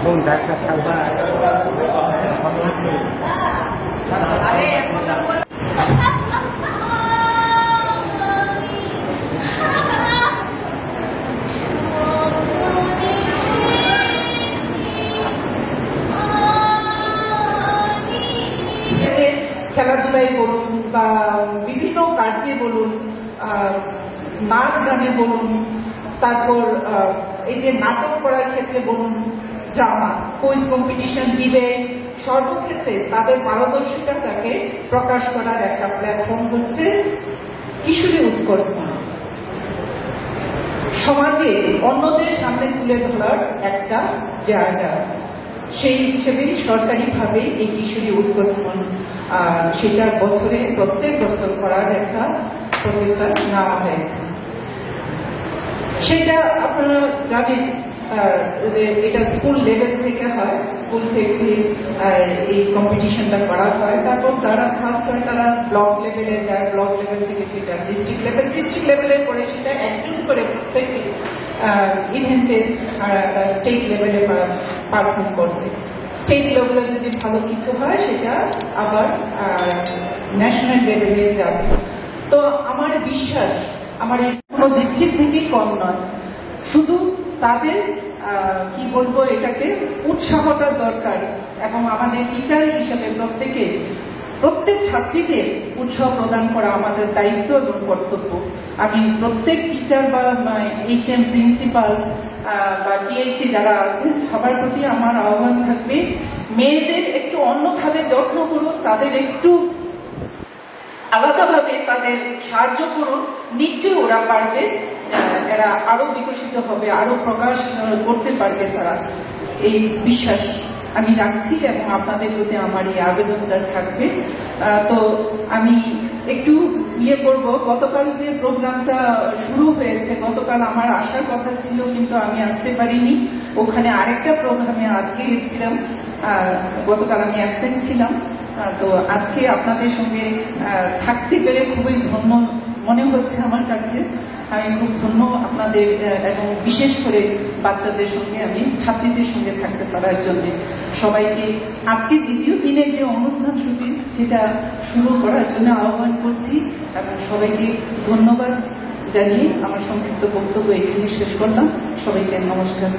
এবং ডাক্তার সালবা খেলাধুলায় বলুন বা বিভিন্ন কার্যে বলুন, নাচ গানে বলুন, তারপর এই যে নাটক করার ক্ষেত্রে বলুন, ড্রামা, কুইজ কম্পিটিশন, ডিবেট, সর্বক্ষেত্রে তাদের পারদর্শিতাটাকে প্রকাশ করার একটা প্ল্যাটফর্ম হচ্ছে কিশোরী উৎকর্ষ। সমাজে অন্যদের সামনে তুলে ধরার একটা জায়গা, সেই হিসেবে সরকারিভাবে এই কিশোরী উৎকর্ষ সেটা বছরে প্রত্যেক বছর করার একটা প্রচেষ্টা নেওয়া হয়েছে। সেটা আপনারা জানেন এটা স্কুল লেভেল থেকে হয়, স্কুল থেকে এই কম্পিটিশনটা করা হয়, তারপর যারা ফার্স্ট হয় তারা ব্লক লেভেলে যায়, ব্লক লেভেল থেকে সেটা ডিস্ট্রিক্ট লেভেলের পরে সেটা অ্যাক্টিভ করে প্রত্যেক ইভেন্টে স্টেট লেভেলে পারফর্ম করবে। স্টেট লেভেলে যদি ভালো কিছু হয় সেটা আবার ন্যাশনাল লেভেলে যাবে। তো আমার বিশ্বাস আমার এই কোনো ডিস্ট্রিক্ট থেকেই কম নয়, শুধু তাদের কি বলবো এটাকে উৎসাহটা দরকার এবং আমাদের টিচার হিসেবে প্রত্যেক ছাত্রীকে উৎসাহ প্রদান করা আমাদের দায়িত্ব এবং কর্তব্য। আমি প্রত্যেক টিচার বা HM প্রিন্সিপাল বা TIC যারা আছেন সবার প্রতি আমার আহ্বান থাকবে, মেয়েদের একটু অন্যভাবে যত্ন করুন, তাদের একটু আলাদাভাবে তাদের সাহায্য করুন, নিশ্চয়ই ওরা পারবে, এরা আরো বিকশিত হবে, আরো প্রকাশ করতে পারবে তারা। এই বিশ্বাস আমি রাখছি এবং আপনাদের প্রতি আমার এই আবেদনটা থাকবে। তো আমি একটু করব, গতকাল যে প্রোগ্রামটা শুরু হয়েছে, গতকাল আমার আসার কথা ছিল কিন্তু আমি আসতে পারিনি, ওখানে আরেকটা প্রোগ্রামে আটকে গেছিলাম, গতকাল আমি অ্যাবসেন্ট ছিলাম। তো আজকে আপনাদের সঙ্গে থাকতে পেরে খুবই ধন্য মনে হচ্ছে আমার কাছে। আমি খুব ধন্য আপনাদের এবং বিশেষ করে বাচ্চাদের সঙ্গে, আমি ছাত্রীদের সঙ্গে থাকতে পারার জন্য। সবাইকে আজকে দ্বিতীয় দিনে যে অনুষ্ঠান সূচি সেটা শুরু করার জন্য আহ্বান করছি এবং সবাইকে ধন্যবাদ জানিয়ে আমার সংক্ষিপ্ত বক্তব্য এখানে শেষ করলাম। সবাইকে নমস্কার।